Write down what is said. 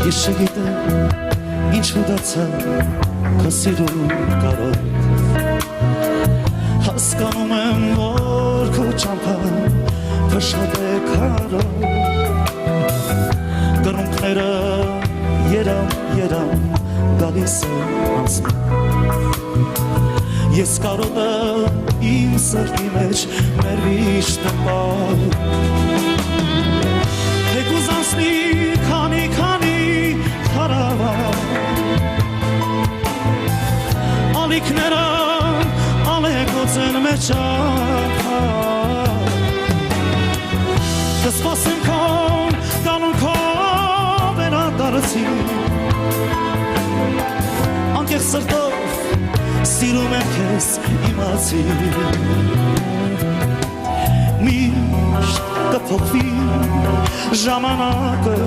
Ես չգիտեմ ինչ ուդացա քո սիրուն կարոտ Հասկանում եմ որ քո ճամփան փշոտ է քարոտ Գրունկները երամ գալիս եմ անցնում Ես կարոտը իմ սրտի մեջ մեր վիշտ տպալ Թեկուզ անցնի քանի քարավան Ալիքները ալեկոց են մեր ճախան Կսպասեմ քոն գալուն քո վերադարձի Անկեղ սրտով Սիրում եմ քեզ իմացի Միշտ կփոխվի ժամանակը